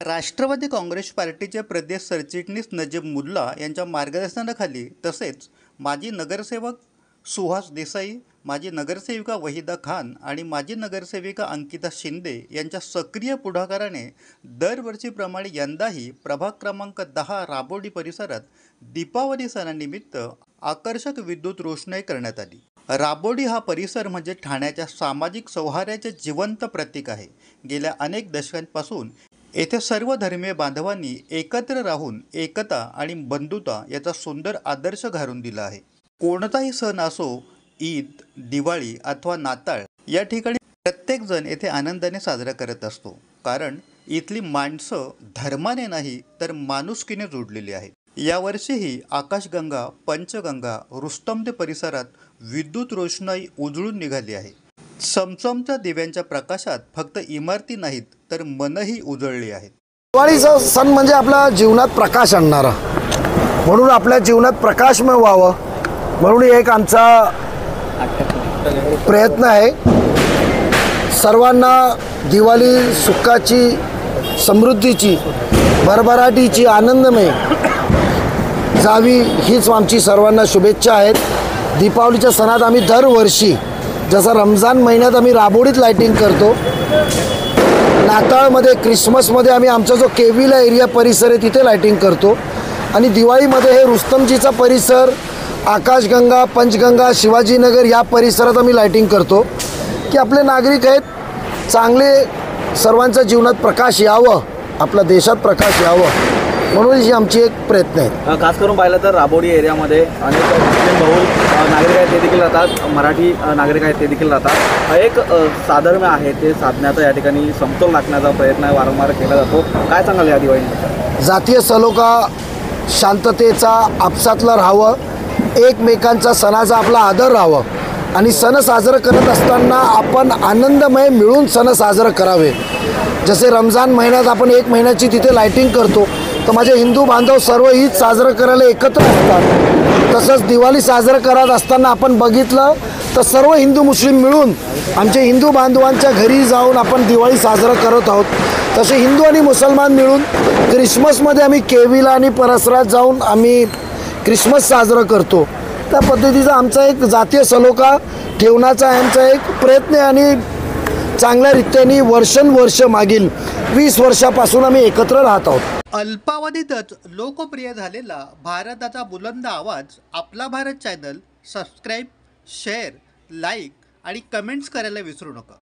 राष्ट्रवादी काँग्रेस पार्टीचे प्रदेश सरचिटणीस नजीब मुल्ला यांच्या मार्गदर्शनाखाली तसेच माजी नगरसेवक सुहास देसाई, माजी नगरसेविका वहिदा खान आणि माजी नगरसेविका अंकिता शिंदे यांच्या सक्रिय पुढाकाराने दरवर्षीप्रमाणे यंदाही प्रभाग क्रमांक 10 राबोडी परिसरात दीपावली सणानिमित्त आकर्षक विद्युत रोषणाई करण्यात आली। राबोडी हा परिसर म्हणजे ठाण्याच्या सामाजिक सौहार्दाचे जिवंत प्रतीक आहे। गेल्या अनेक दशकांपासून येथे सर्व धर्मीय बांधवांनी एकत्र राहून एकता आणि बंधुता याचा सुंदर आदर्श घालून दिला आहे। कोणताही सण असो, ईद, दिवाळी अथवा नाताळ, या ठिकाणी प्रत्येक जण येथे आनंदाने साजरा करत असतो, कारण इथली माणसं धर्माने नाही तर माणुसकीने जोडलेली आहेत। यावर्षीही आकाशगंगा, पंचगंगा, रुस्तम ते परिसरात विद्युत रोषणाई उजळून निघाली आहे। चमचमच्या दिव्यांच्या प्रकाशात फक्त इमारती नाहीत तर मनही उजळली आहेत। दिवाळीचा सण म्हणजे आपल्या जीवनात प्रकाश आणणारा, म्हणून आपल्या जीवनात प्रकाशमय व्हावं म्हणून एक आमचा प्रयत्न आहे। सर्वांना दिवाळी सुखाची, समृद्धीची, भरभराटीची, आनंदमय जावी हीच आमची सर्वांना शुभेच्छा आहेत। दीपावलीच्या सणात आम्ही दरवर्षी जसं रमजान महिन्यात आम्ही राबोडीत लाइटिंग करतो, नाताळमध्ये, क्रिसमसमध्ये आम्ही आमचा जो केविला एरिया परिसर आहे तिथे लाइटिंग करतो, आणि दिवाळीमध्ये हे रुस्तमजीचा परिसर, आकाशगंगा, पंचगंगा, शिवाजीनगर या परिसरात आम्ही लाइटिंग करतो की आपले नागरिक आहेत चांगले, सर्वांच्या जीवनात प्रकाश यावं, आपल्या देशात प्रकाश यावं म्हणून ही आमची एक प्रयत्न आहे। खास करून पाहिलं तर राबोडी एरियामध्ये अनेक मुस्लिम बहुल नागरिक आहेत ते देखील राहतात, मराठी नागरिक आहेत ते देखील राहतात। एक साधर्म्य आहे ते साधण्याचा या ठिकाणी समतोल राखण्याचा प्रयत्न वारंवार केला जातो। काय सांगाल या दिवाळीनंतर? जातीय सलोखा, शांततेचा, आपसातलं राहावं, एकमेकांचा सणाचा आपला आदर राहावं, आणि सण साजरं करत असताना आपण आनंदमय मिळून सण साजरं करावे। जसे रमजान महिन्यात आपण 1 महिन्याची तिथे लाइटिंग करतो, तर माझे हिंदू बांधव सर्व ईद साजरं करायला एकत्र असतात। तसंच दिवाळी साजरं करत असताना आपण बघितलं तर सर्व हिंदू मुस्लिम मिळून आमचे हिंदू बांधवांच्या घरी जाऊन आपण दिवाळी साजरं करत आहोत। तसे हिंदू आणि मुसलमान मिळून क्रिसमसमध्ये आम्ही केविला आणि परिसरात जाऊन आम्ही क्रिसमस साजरं करतो। त्या पद्धतीचा आमचा एक जातीय सलोखा ठेवण्याचा आमचा एक प्रयत्न आहे, आणि चांगल्या रीतीने वर्षानुवर्ष मागील 20 वर्षापासून आम्ही एकत्र राहत आहोत। अल्पावधीतच लोकप्रिय झालेला भारताचा बुलंद आवाज आपला Bharat channel subscribe, share, like आणि कमेंट्स करायला विसरू नका।